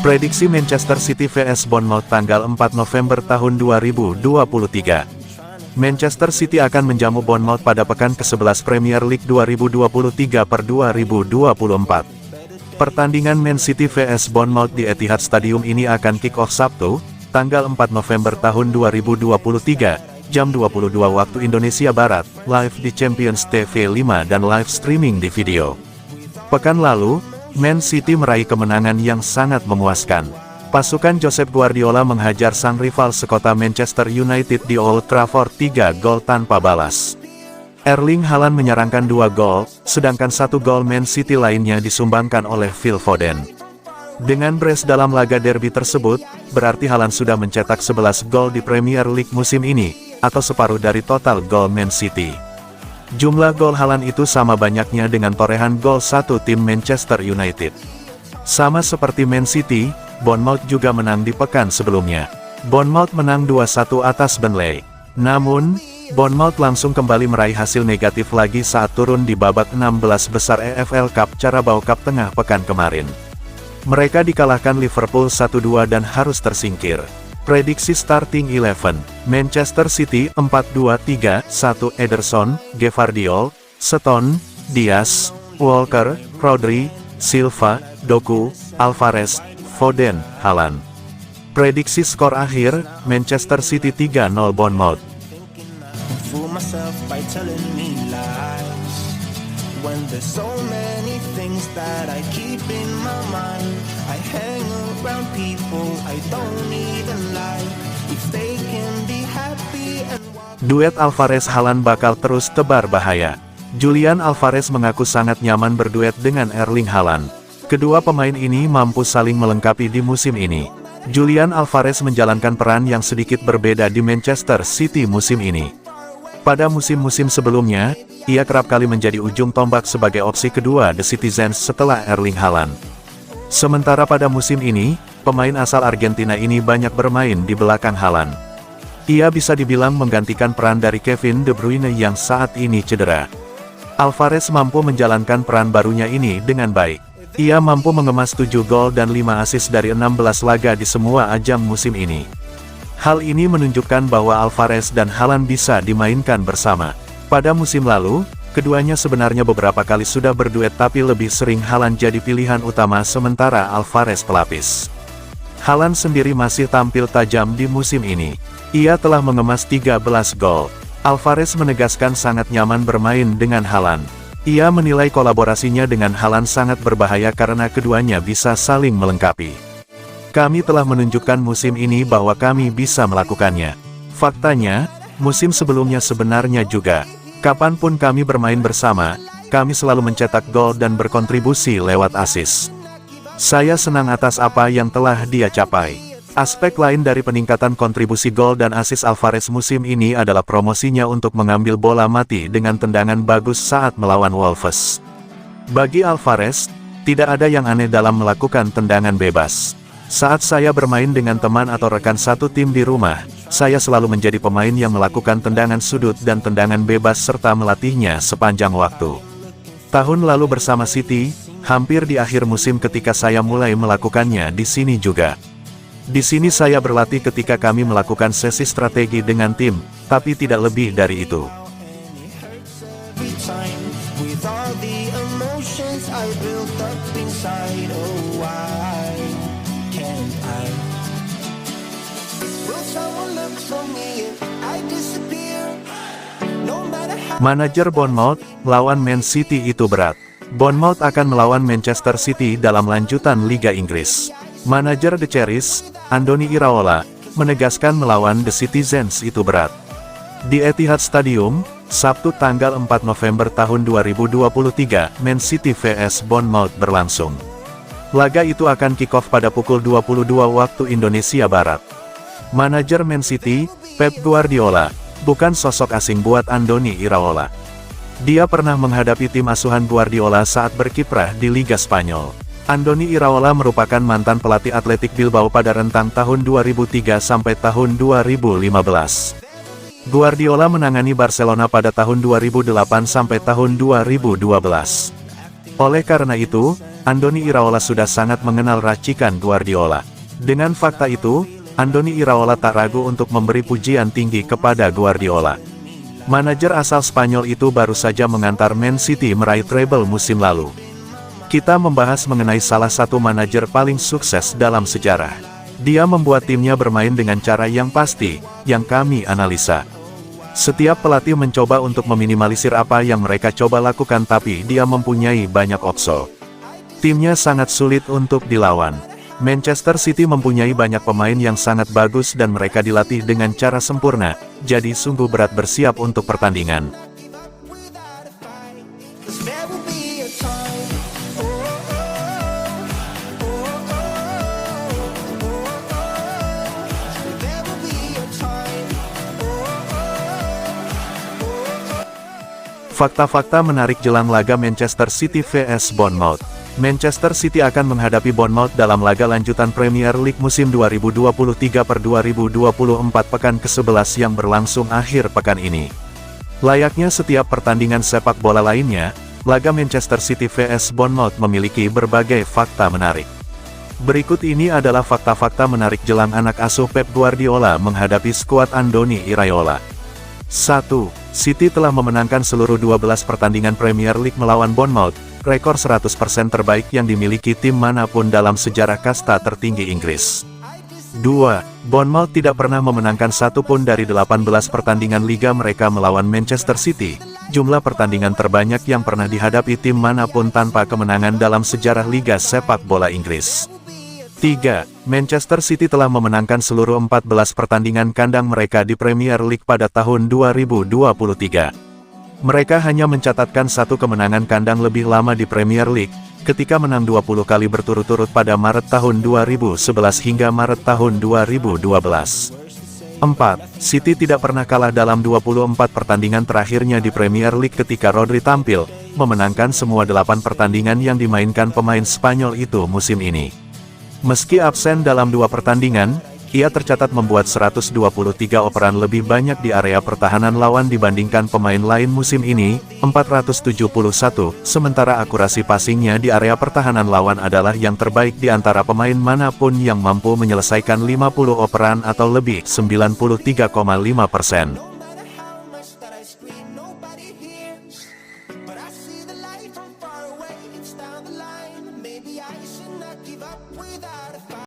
Prediksi Manchester City vs Bournemouth tanggal 4 November tahun 2023. Manchester City akan menjamu Bournemouth pada pekan ke-11 Premier League 2023/2024. Pertandingan Man City vs Bournemouth di Etihad Stadium ini akan kick-off Sabtu, tanggal 4 November tahun 2023, jam 22 waktu Indonesia Barat, live di Champions TV 5 dan live streaming di video. Pekan lalu, Man City meraih kemenangan yang sangat memuaskan. Pasukan Josep Guardiola menghajar sang rival sekota Manchester United di Old Trafford 3 gol tanpa balas. Erling Haaland menyerangkan 2 gol, sedangkan 1 gol Man City lainnya disumbangkan oleh Phil Foden. Dengan brace dalam laga derby tersebut, berarti Haaland sudah mencetak 11 gol di Premier League musim ini, atau separuh dari total gol Man City. Jumlah gol Haaland itu sama banyaknya dengan torehan gol satu tim Manchester United. Sama seperti Man City, Bournemouth juga menang di pekan sebelumnya. Bournemouth menang 2-1 atas Burnley. Namun, Bournemouth langsung kembali meraih hasil negatif lagi saat turun di babak 16 besar EFL Cup Carabao Cup tengah pekan kemarin. Mereka dikalahkan Liverpool 1-2 dan harus tersingkir. Prediksi starting 11, Manchester City 4-2-3-1 Ederson, Gvardiol, Stone, Diaz, Walker, Rodri, Silva, Doku, Alvarez, Foden, Haaland. Prediksi skor akhir, Manchester City 3-0 Bournemouth. When there's so many things that I keep in my mind, I hang around people I don't even like. If they can be happy and duet Alvarez-Haaland bakal terus tebar bahaya. Julian Alvarez mengaku sangat nyaman berduet dengan Erling Haaland. Kedua pemain ini mampu saling melengkapi di musim ini. Julian Alvarez menjalankan peran yang sedikit berbeda di Manchester City musim ini. Pada musim-musim sebelumnya, ia kerap kali menjadi ujung tombak sebagai opsi kedua The Citizens setelah Erling Haaland. Sementara pada musim ini, pemain asal Argentina ini banyak bermain di belakang Haaland. Ia bisa dibilang menggantikan peran dari Kevin De Bruyne yang saat ini cedera. Alvarez mampu menjalankan peran barunya ini dengan baik. Ia mampu mengemas 7 gol dan 5 assist dari 16 laga di semua ajang musim ini. Hal ini menunjukkan bahwa Alvarez dan Haaland bisa dimainkan bersama. Pada musim lalu, keduanya sebenarnya beberapa kali sudah berduet tapi lebih sering Haaland jadi pilihan utama sementara Alvarez pelapis. Haaland sendiri masih tampil tajam di musim ini. Ia telah mengemas 13 gol. Alvarez menegaskan sangat nyaman bermain dengan Haaland. Ia menilai kolaborasinya dengan Haaland sangat berbahaya karena keduanya bisa saling melengkapi. Kami telah menunjukkan musim ini bahwa kami bisa melakukannya. Faktanya, musim sebelumnya sebenarnya juga. Kapanpun kami bermain bersama, kami selalu mencetak gol dan berkontribusi lewat assist. Saya senang atas apa yang telah dia capai. Aspek lain dari peningkatan kontribusi gol dan assist Alvarez musim ini adalah promosinya untuk mengambil bola mati dengan tendangan bagus saat melawan Wolves. Bagi Alvarez, tidak ada yang aneh dalam melakukan tendangan bebas. Saat saya bermain dengan teman atau rekan satu tim di rumah, saya selalu menjadi pemain yang melakukan tendangan sudut dan tendangan bebas serta melatihnya sepanjang waktu. Tahun lalu bersama City, hampir di akhir musim ketika saya mulai melakukannya di sini juga. Di sini saya berlatih ketika kami melakukan sesi strategi dengan tim, tapi tidak lebih dari itu. Manajer Bournemouth, lawan Man City itu berat. Bournemouth akan melawan Manchester City dalam lanjutan Liga Inggris. Manajer The Cherries, Andoni Iraola, menegaskan melawan The Citizens itu berat. Di Etihad Stadium, Sabtu tanggal 4 November tahun 2023, Man City vs Bournemouth berlangsung. Laga itu akan kick-off pada pukul 22 waktu Indonesia Barat. Manajer Man City, Pep Guardiola, bukan sosok asing buat Andoni Iraola. Dia pernah menghadapi tim asuhan Guardiola saat berkiprah di Liga Spanyol. Andoni Iraola merupakan mantan pelatih Athletic Bilbao pada rentang tahun 2003 sampai tahun 2015. Guardiola menangani Barcelona pada tahun 2008 sampai tahun 2012. Oleh karena itu, Andoni Iraola sudah sangat mengenal racikan Guardiola. Dengan fakta itu, Andoni Iraola tak ragu untuk memberi pujian tinggi kepada Guardiola. Manajer asal Spanyol itu baru saja mengantar Man City meraih treble musim lalu. Kita membahas mengenai salah satu manajer paling sukses dalam sejarah. Dia membuat timnya bermain dengan cara yang pasti, yang kami analisa. Setiap pelatih mencoba untuk meminimalisir apa yang mereka coba lakukan, tapi dia mempunyai banyak opsi. Timnya sangat sulit untuk dilawan. Manchester City mempunyai banyak pemain yang sangat bagus dan mereka dilatih dengan cara sempurna, jadi sungguh berat bersiap untuk pertandingan. Fakta-fakta menarik jelang laga Manchester City vs Bournemouth. Manchester City akan menghadapi Bournemouth dalam laga lanjutan Premier League musim 2023/2024 pekan ke-11 yang berlangsung akhir pekan ini. Layaknya setiap pertandingan sepak bola lainnya, laga Manchester City vs Bournemouth memiliki berbagai fakta menarik. Berikut ini adalah fakta-fakta menarik jelang anak asuh Pep Guardiola menghadapi skuad Andoni Iraola. 1. City telah memenangkan seluruh 12 pertandingan Premier League melawan Bournemouth, rekor 100% terbaik yang dimiliki tim manapun dalam sejarah kasta tertinggi Inggris. 2. Bournemouth tidak pernah memenangkan satu pun dari 18 pertandingan liga mereka melawan Manchester City, jumlah pertandingan terbanyak yang pernah dihadapi tim manapun tanpa kemenangan dalam sejarah liga sepak bola Inggris. 3. Manchester City telah memenangkan seluruh 14 pertandingan kandang mereka di Premier League pada tahun 2023. Mereka hanya mencatatkan satu kemenangan kandang lebih lama di Premier League, ketika menang 20 kali berturut-turut pada Maret tahun 2011 hingga Maret tahun 2012. 4. City tidak pernah kalah dalam 24 pertandingan terakhirnya di Premier League ketika Rodri tampil, memenangkan semua 8 pertandingan yang dimainkan pemain Spanyol itu musim ini. Meski absen dalam 2 pertandingan, ia tercatat membuat 123 operan lebih banyak di area pertahanan lawan dibandingkan pemain lain musim ini, 471, sementara akurasi passingnya di area pertahanan lawan adalah yang terbaik di antara pemain manapun yang mampu menyelesaikan 50 operan atau lebih, 93,5%.